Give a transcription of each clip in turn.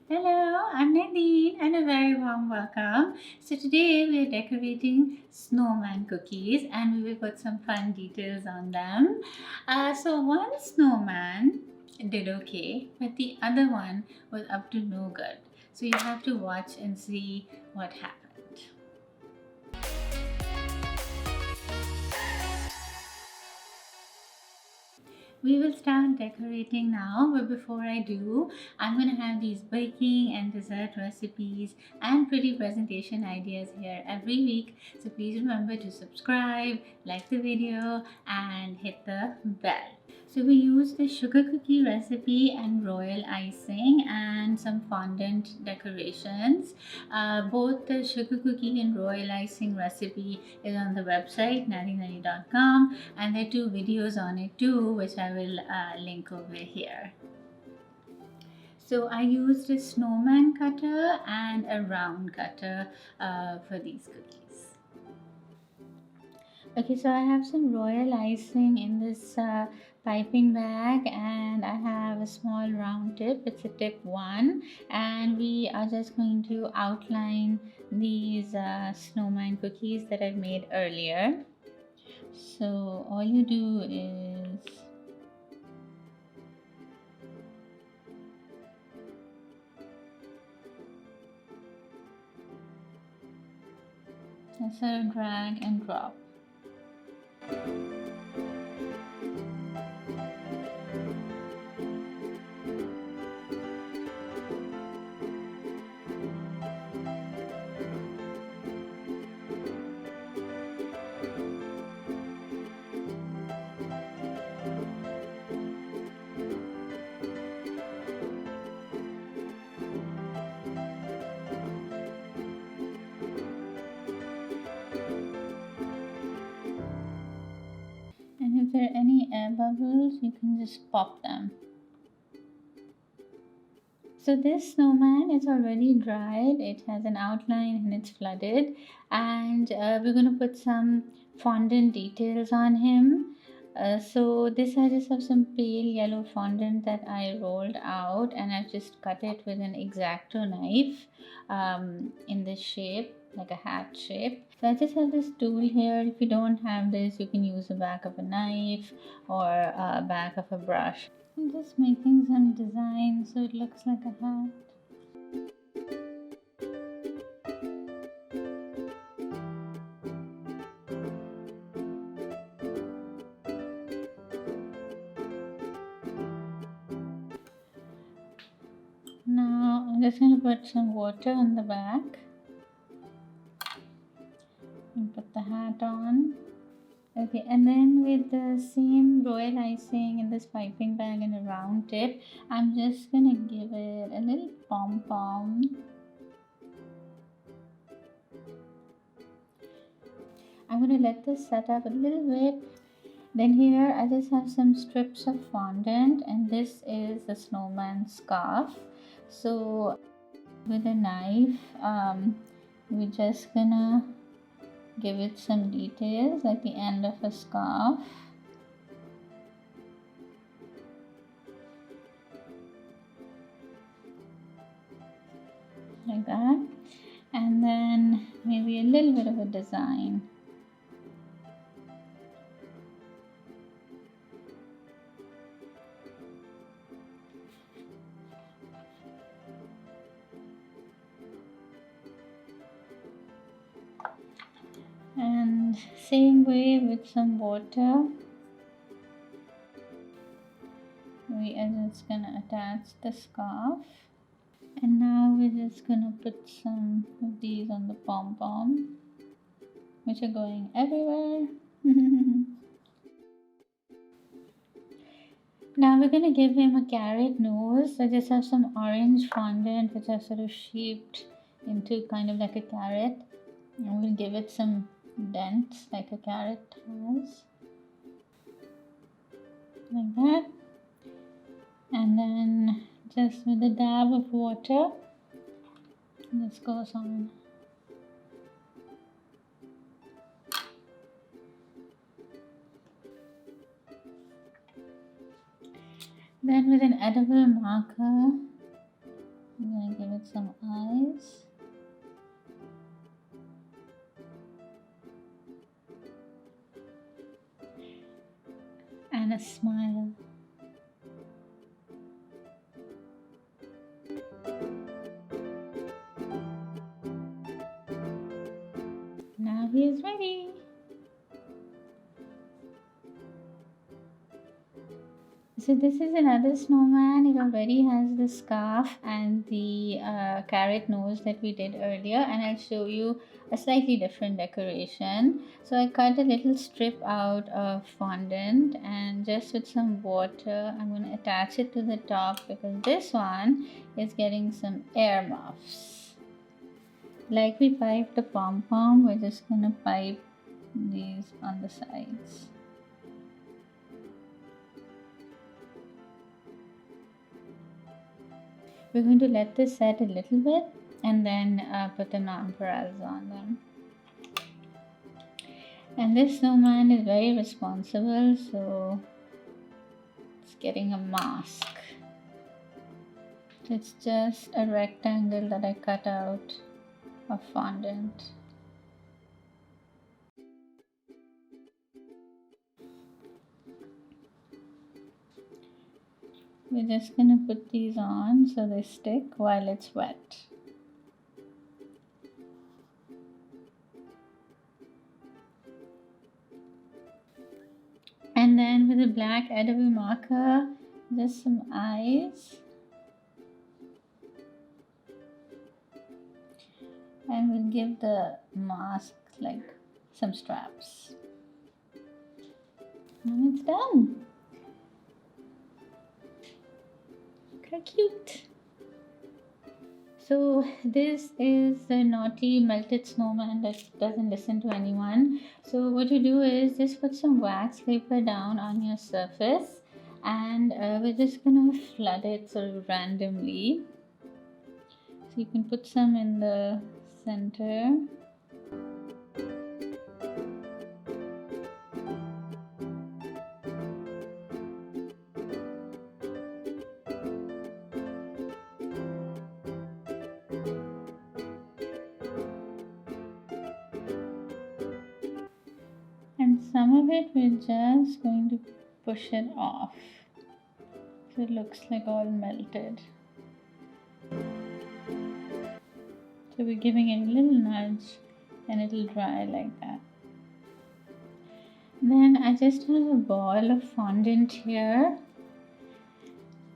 Hello, I'm Nadine and a very warm welcome. So today we are decorating snowman cookies and we will put some fun details on them. So one snowman did okay, but the other one was up to no good. So you have to watch and see what happened. We will start decorating now, but before I do, I'm going to have these baking and dessert recipes and pretty presentation ideas here every week. So please remember to subscribe, like the video, and hit the bell. So we use the sugar cookie recipe and royal icing and some fondant decorations. Both the sugar cookie and royal icing recipe is on the website nadine.com, and there are two videos on it too, which I will link over here. So I used a snowman cutter and a round cutter for these cookies. Okay, so I have some royal icing in this piping bag, and I have a small round tip. It's a tip 1, and we are just going to outline these snowman cookies that I made earlier. So all you do is just sort of drag and drop. And if there are any air bubbles, you can just pop them. So this snowman is already dried. It has an outline and it's flooded, and we're going to put some fondant details on him. So this I just have some pale yellow fondant that I rolled out, and I've just cut it with an X-Acto knife in this shape, like a hat shape. So I just have this tool here. If you don't have this, you can use the back of a knife or back of a brush. I'm just making some design so it looks like a hat. Now I'm just going to put some water on the back and put the hat on. Okay, and then with the same royal icing in this piping bag and a round tip, I'm just gonna give it a little pom-pom. I'm gonna let this set up a little bit. Then here I just have some strips of fondant, and this is the snowman scarf. So with a knife, we're just gonna give it some details like the end of a scarf. Like that. And then maybe a little bit of a design. And same way with some water, we are just gonna attach the scarf, and now we're just gonna put some of these on the pom-pom, which are going everywhere. Now we're gonna give him a carrot nose. I just have some orange fondant which I've sort of shaped into kind of like a carrot, and we'll give it some dents like a carrot has, like that. And then just with a dab of water, this goes on. Then with an edible marker, I'm going to with some eyes. And a smile. Now he is ready. So this is another snowman. It already has the scarf and the carrot nose that we did earlier, and I'll show you a slightly different decoration. So I cut a little strip out of fondant, and just with some water I'm going to attach it to the top, because this one is getting some air muffs. Like we piped the pom-pom, we're just going to pipe these on the sides. We're going to let this set a little bit and then put the nonpareils on them. And this snowman is very responsible, so it's getting a mask. It's just a rectangle that I cut out of fondant. We're just going to put these on so they stick while it's wet. And then with a black edible marker, just some eyes. And we'll give the mask like some straps. And it's done. How cute. So this is the naughty melted snowman that doesn't listen to anyone. So what you do is just put some wax paper down on your surface, and we're just gonna flood it sort of randomly. So you can put some in the center. And some of it we're just going to push it off, so it looks like all melted. So we're giving it a little nudge and it'll dry like that. Then I just have a ball of fondant here.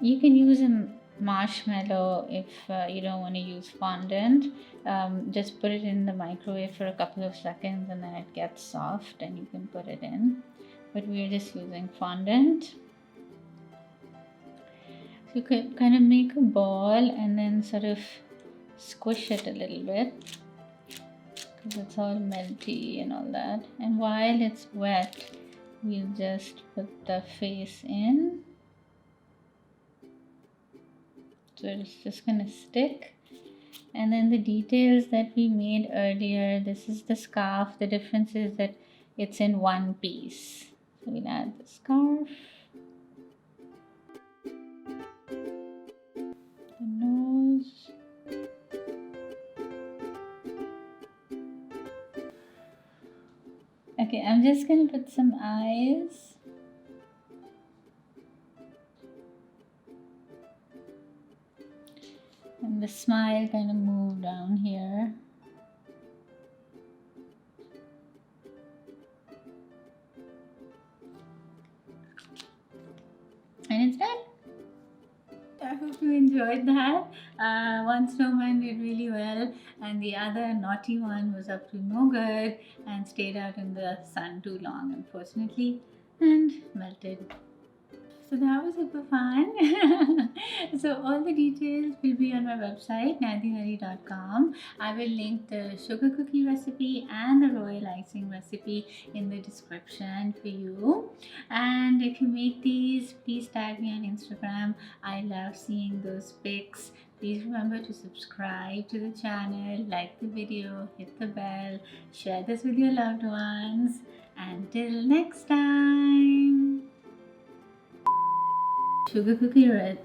You can use a marshmallow if you don't want to use fondant. Just put it in the microwave for a couple of seconds and then it gets soft and you can put it in. But we're just using fondant. So you could kind of make a ball and then sort of squish it a little bit, because it's all melty and all that. And while it's wet, we'll just put the face in. So it's just gonna stick. And then the details that we made earlier, this is the scarf. The difference is that it's in one piece. So we'll add the scarf, the nose, okay, I'm just gonna put some eyes. And the smile kind of move down here. And it's done. I hope you enjoyed that. One snowman did really well, and the other naughty one was up to no good and stayed out in the sun too long, unfortunately, and melted. So that was super fun. So all the details will be on my website, nadine.com. I will link the sugar cookie recipe and the royal icing recipe in the description for you. And if you make these, please tag me on Instagram. I love seeing those pics. Please remember to subscribe to the channel, like the video, hit the bell, share this with your loved ones. Until next time. Sugar cookie red.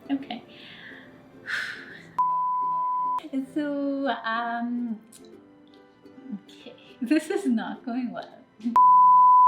Okay. So, okay, this is not going well.